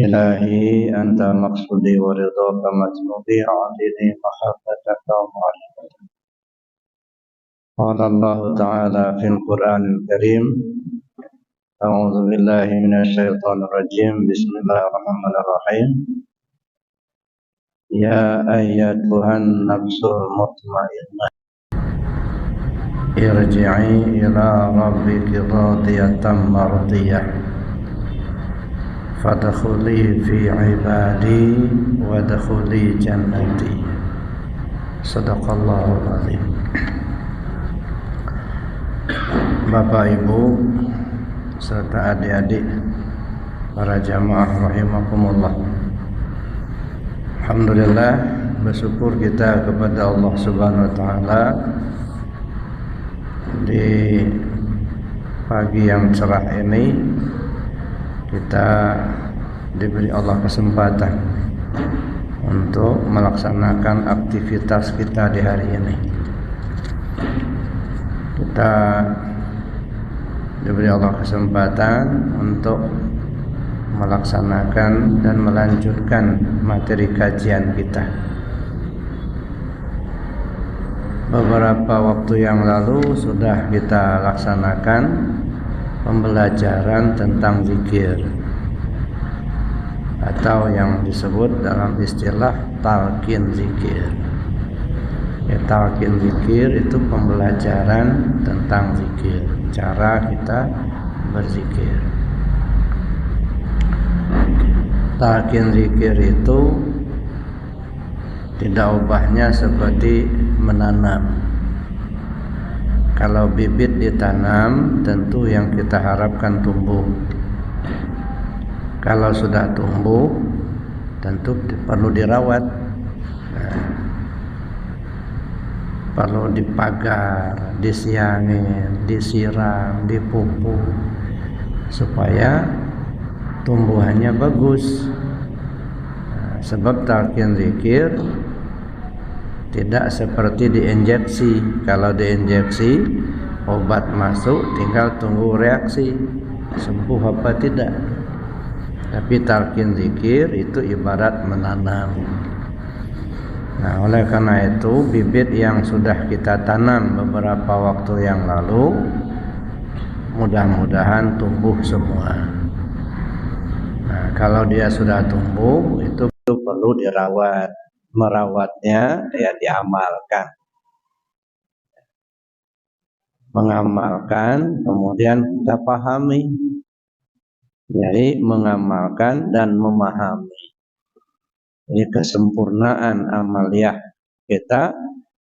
إلهي أنت مقصودي ورضاك مطلوبي أعطني محبتك ومعرفتك. قال الله تعالى في القرآن الكريم: أعوذ بالله من الشيطان الرجيم. بسم الله الرحمن الرحيم. يا أيتها النفس المطمئنة ارجعي إلى ربك راضية مرضية fadkhuli fi ibadi wadkhuli jannati. Sadaqallahul azim. Bapak Ibu serta adik-adik para jamaah rahimakumullah. Alhamdulillah, bersyukur kita kepada Allah Subhanahu wa taala di pagi yang cerah ini kita diberi Allah kesempatan untuk melaksanakan aktivitas kita di hari ini. Kita diberi Allah kesempatan untuk melaksanakan dan melanjutkan materi kajian kita. Beberapa waktu yang lalu sudah kita laksanakan pembelajaran tentang zikir atau yang disebut dalam istilah talqin zikir. Talqin zikir itu pembelajaran tentang zikir, cara kita berzikir. Talqin zikir itu tidak ubahnya seperti menanam. Kalau bibit ditanam, tentu yang kita harapkan tumbuh. Kalau sudah tumbuh, tentu perlu dirawat, perlu dipagar, disiangin, disiram, dipupuk, supaya tumbuhannya bagus. Sebab talqin zikir tidak seperti diinjeksi. Kalau diinjeksi, obat masuk, tinggal tunggu reaksi sembuh apa tidak. Tapi talqin zikir itu ibarat menanam. Nah, oleh karena itu bibit yang sudah kita tanam beberapa waktu yang lalu mudah-mudahan tumbuh semua. Nah, kalau dia sudah tumbuh itu perlu dirawat. Merawatnya ya diamalkan, mengamalkan, kemudian kita pahami. Jadi mengamalkan dan memahami. Ini kesempurnaan amaliyah kita,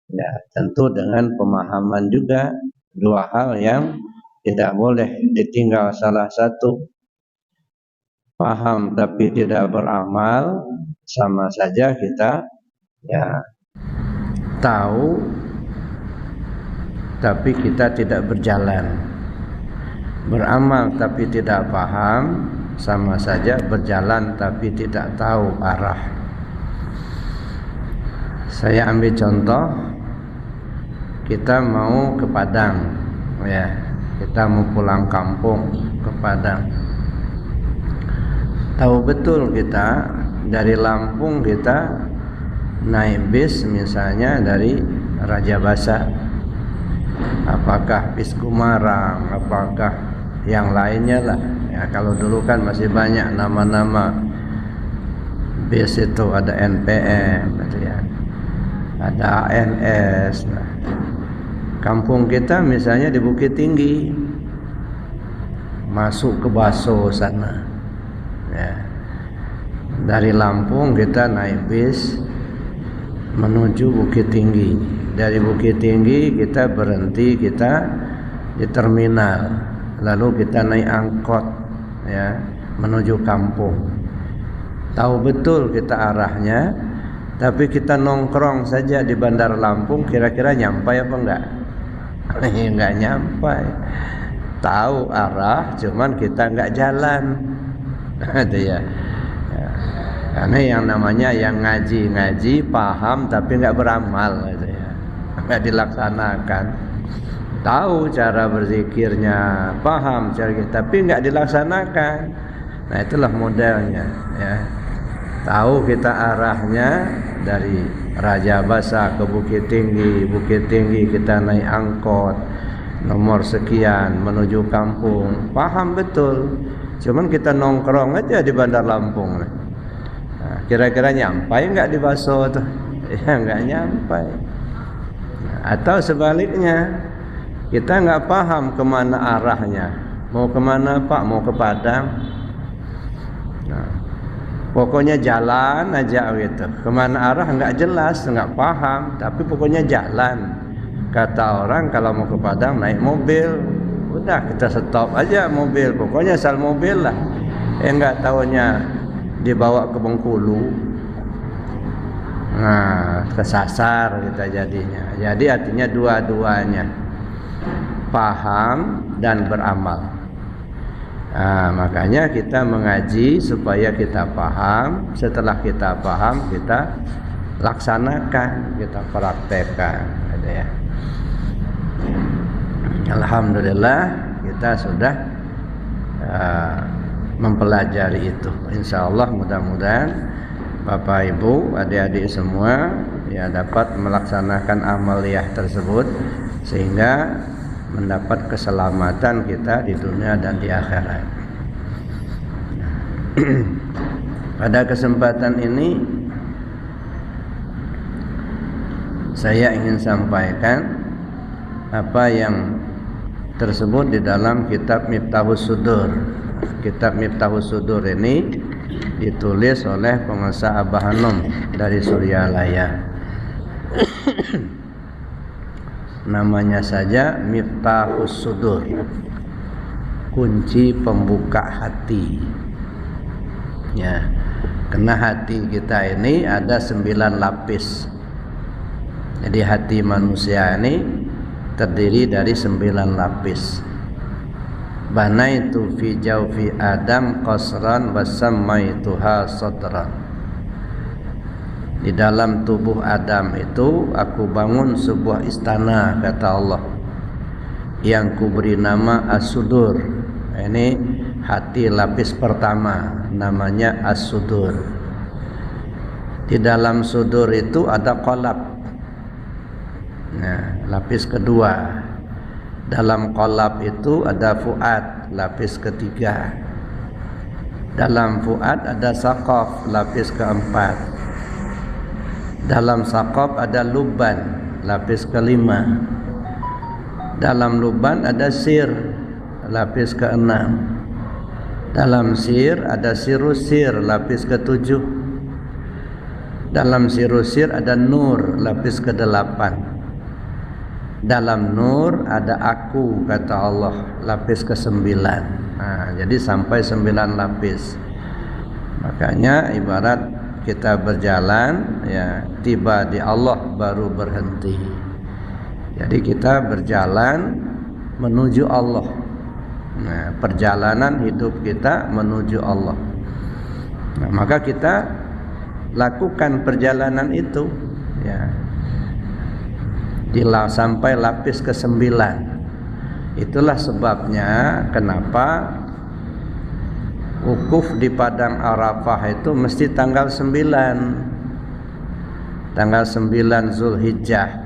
ya tentu dengan pemahaman juga. Dua hal yang tidak boleh ditinggal salah satu. Paham tapi tidak beramal, sama saja kita ya tahu tapi kita tidak berjalan. Beramal tapi tidak paham, sama saja berjalan tapi tidak tahu arah. Saya ambil contoh, kita mau ke Padang, ya, kita mau pulang kampung ke Padang. Tahu betul kita dari Lampung kita naik bis misalnya dari Raja Basa, apakah bis Kumarang, apakah yang lainnya lah. Ya, kalau dulu kan masih banyak nama-nama bis itu, ada NPM, gitu ya, ada ANS. Nah, kampung kita misalnya di Bukit Tinggi, masuk ke Baso sana. Ya. Dari Lampung kita naik bis menuju Bukit Tinggi. Dari Bukit Tinggi kita berhenti, kita di terminal. Lalu kita naik angkot, ya, menuju kampung. Tahu betul kita arahnya, tapi kita nongkrong saja di Bandar Lampung, kira-kira nyampai apa enggak? Enggak nyampai. Tahu arah, cuman kita enggak jalan. Itu ya. Karena yang namanya yang ngaji paham tapi nggak beramal, gitu ya, nggak dilaksanakan. Tahu cara berzikirnya, paham cara, tapi nggak dilaksanakan. Nah, itulah modelnya ya. Tahu kita arahnya dari Raja Basa ke Bukit Tinggi kita naik angkot nomor sekian menuju kampung, paham betul. Cuman kita nongkrong aja di Bandar Lampung. Nah, kira-kira nyampai nggak di Baso tuh? Ya nggak nyampai. Atau sebaliknya, kita nggak paham kemana arahnya. Mau kemana Pak? Mau ke Padang? Nah, pokoknya jalan aja gitu. Kemana arah nggak jelas, nggak paham. Tapi pokoknya jalan. Kata orang kalau mau ke Padang naik mobil. Udah kita stop aja mobil. Pokoknya asal mobil lah. Nggak taunya dibawa ke Bengkulu. Nah, kesasar kita jadinya. Jadi artinya dua-duanya, paham dan beramal. Nah, makanya kita mengaji supaya kita paham. Setelah kita paham, kita laksanakan, kita praktekkan, gitu ya. Alhamdulillah kita sudah mempelajari itu. Insya Allah mudah-mudahan Bapak Ibu, adik-adik semua ya dapat melaksanakan amaliyah tersebut sehingga mendapat keselamatan kita di dunia dan di akhirat. Pada kesempatan ini saya ingin sampaikan apa yang tersebut di dalam kitab Miftahus Sudur. Kitab Miftahus Sudur ini ditulis oleh pengusaha Abah Hanum dari Suryalaya. Namanya saja Miftahus Sudur, kunci pembuka hati. Ya, karena hati kita ini ada 9 lapis. Jadi hati manusia ini terdiri dari 9 lapis. Banaitu fi jawfi Adam qasran wa sammaituha sadran. Di dalam tubuh Adam itu aku bangun sebuah istana, kata Allah, yang kuberi nama As-Sudur. Ini hati lapis pertama, namanya As-Sudur. Di dalam sudur itu ada qalab. Nah, lapis kedua. Dalam qalab itu ada fuad, lapis ketiga. Dalam fuad ada saqaf, lapis keempat. Dalam saqaf ada luban, lapis kelima. Dalam luban ada sir, lapis keenam. Dalam sir ada sirusir, lapis ketujuh. Dalam sirusir ada nur, lapis kedelapan. Dalam nur ada aku, kata Allah, lapis ke-9. Nah, jadi sampai 9 lapis. Makanya ibarat kita berjalan ya, tiba di Allah baru berhenti. Jadi kita berjalan menuju Allah. Nah, perjalanan hidup kita menuju Allah. Nah, maka kita lakukan perjalanan itu ya. Sampai lapis ke-9. Itulah sebabnya kenapa wukuf di Padang Arafah itu mesti tanggal 9. Tanggal 9 Zulhijjah.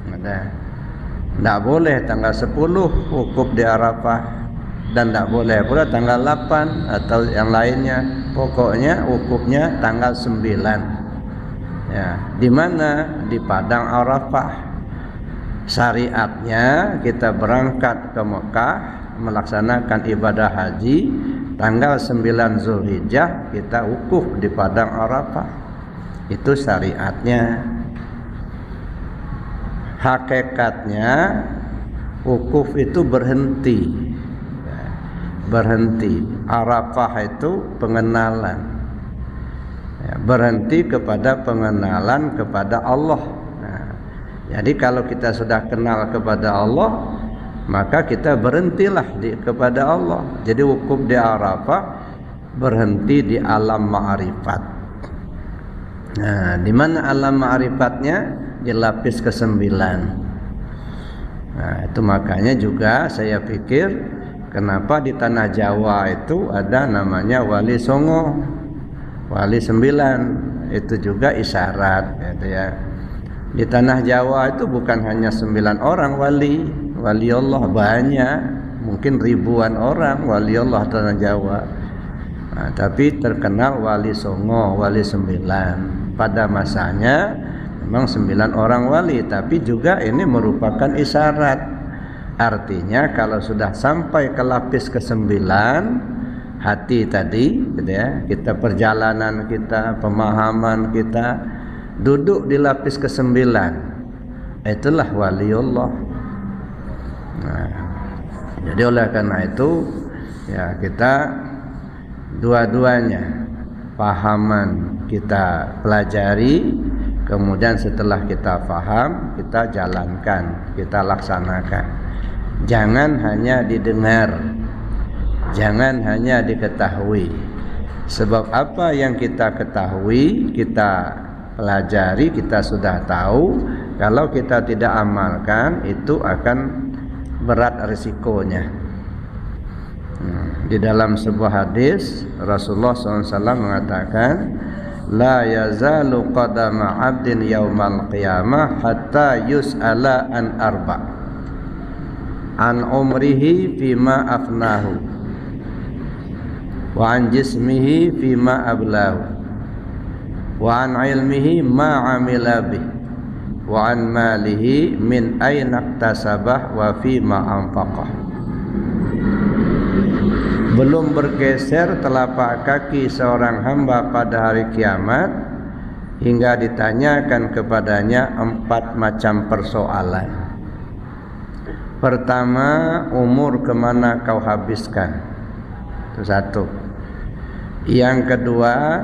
Tidak boleh tanggal 10 wukuf di Arafah, dan tidak boleh pula tanggal 8 atau yang lainnya. Pokoknya wukufnya tanggal 9. Ya, di mana? Di Padang Arafah. Syariatnya kita berangkat ke Mekah melaksanakan ibadah haji tanggal 9 Zulhijjah, kita wukuf di Padang Arafah. Itu syariatnya. Hakikatnya wukuf itu berhenti. Arafah itu pengenalan. Berhenti kepada pengenalan kepada Allah. Jadi kalau kita sudah kenal kepada Allah, maka kita berhentilah kepada Allah. Jadi wukuf di Arafah berhenti di alam ma'rifat. Nah, di mana alam ma'rifatnya? Di lapis ke-9. Nah, itu makanya juga saya pikir kenapa di tanah Jawa itu ada namanya wali songo, wali 9, itu juga isyarat gitu ya. Di tanah Jawa itu bukan hanya 9 orang wali Allah banyak, mungkin ribuan orang wali Allah tanah Jawa. Nah, tapi terkenal wali songo, wali 9. Pada masanya memang 9 orang wali, tapi juga ini merupakan isyarat. Artinya kalau sudah sampai ke lapis ke-9 hati tadi gitu ya, kita perjalanan kita, pemahaman kita duduk di lapis ke-9, itulah waliullah. Nah, jadi oleh karena itu ya kita dua-duanya pahaman kita pelajari, kemudian setelah kita paham kita jalankan, kita laksanakan. Jangan hanya didengar, jangan hanya diketahui. Sebab apa yang kita ketahui, kita pelajari, kita sudah tahu, kalau kita tidak amalkan itu akan berat risikonya. Di dalam sebuah hadis Rasulullah SAW mengatakan, la yazalu qadama 'abdin yaumal qiyamah hatta yus'ala an arba', an umrihi fima afnahu, wa an jismihi fima ablahu, wa an ilmihi ma amila bih, wa an malihi min aina iktasabah wa fima anfaqah. Belum bergeser telapak kaki seorang hamba pada hari kiamat hingga ditanyakan kepadanya 4 macam persoalan. Pertama, umur kemana kau habiskan? Itu 1. Yang kedua,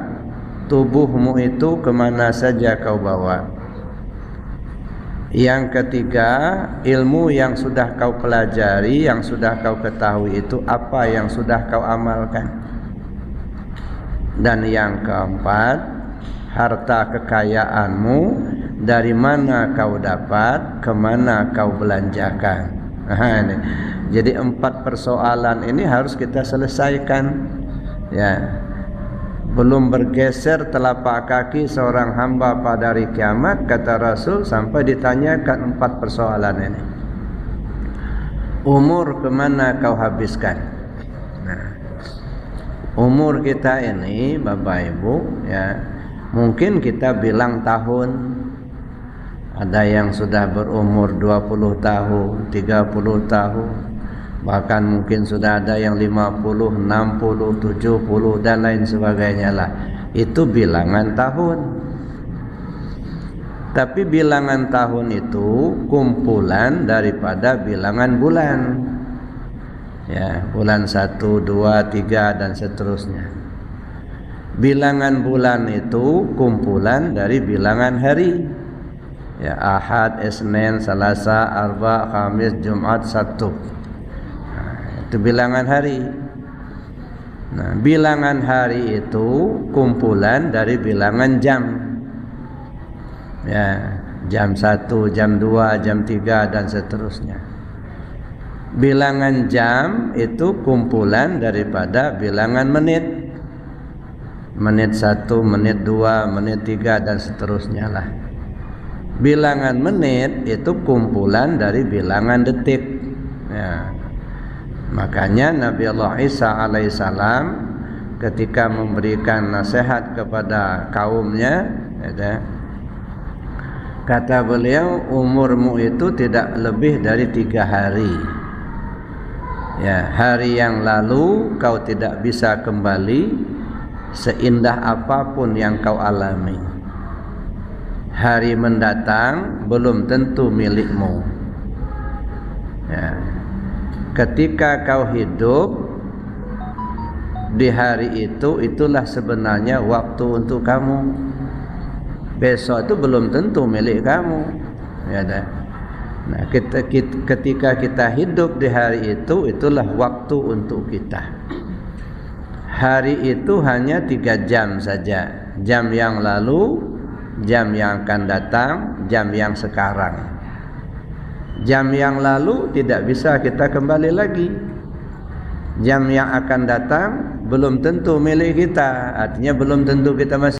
tubuhmu itu kemana saja kau bawa? Yang ketiga, ilmu yang sudah kau pelajari, yang sudah kau ketahui itu apa yang sudah kau amalkan? Dan yang keempat, harta kekayaanmu dari mana kau dapat, kemana kau belanjakan? Nah, ini. Jadi 4 persoalan ini harus kita selesaikan ya. Belum bergeser telapak kaki seorang hamba pada hari kiamat, kata Rasul, sampai ditanyakan 4 persoalan ini. Umur kemana kau habiskan? Nah, umur kita ini Bapak Ibu ya, mungkin kita bilang tahun. Ada yang sudah berumur 20 tahun, 30 tahun, bahkan mungkin sudah ada yang 50, 60, 70 dan lain sebagainya lah. Itu bilangan tahun. Tapi bilangan tahun itu kumpulan daripada bilangan bulan. Ya, bulan 1, 2, 3 dan seterusnya. Bilangan bulan itu kumpulan dari bilangan hari. Ya, Ahad, Isnin, Selasa, Arba, Khamis, Jumat, Sabtu. Itu bilangan hari. Nah, bilangan hari itu kumpulan dari bilangan jam. Ya, jam 1, jam 2, jam 3 dan seterusnya. Bilangan jam itu kumpulan daripada bilangan menit. Menit 1, menit 2, menit 3 dan seterusnya lah. Bilangan menit itu kumpulan dari bilangan detik. Ya. Makanya Nabi Allah Isa alaihissalam ketika memberikan nasihat kepada kaumnya, ya, kata beliau, umurmu itu tidak lebih dari 3 hari. Ya, hari yang lalu kau tidak bisa kembali seindah apapun yang kau alami. Hari mendatang belum tentu milikmu. Ya. Ketika kau hidup di hari itu, itulah sebenarnya waktu untuk kamu. Besok itu belum tentu milik kamu. Ya, nah, ketika kita hidup di hari itu, itulah waktu untuk kita. Hari itu hanya 3 jam saja. Jam yang lalu, jam yang akan datang, jam yang sekarang. Jam yang lalu tidak bisa kita kembali lagi. Jam yang akan datang belum tentu milik kita, artinya belum tentu kita masih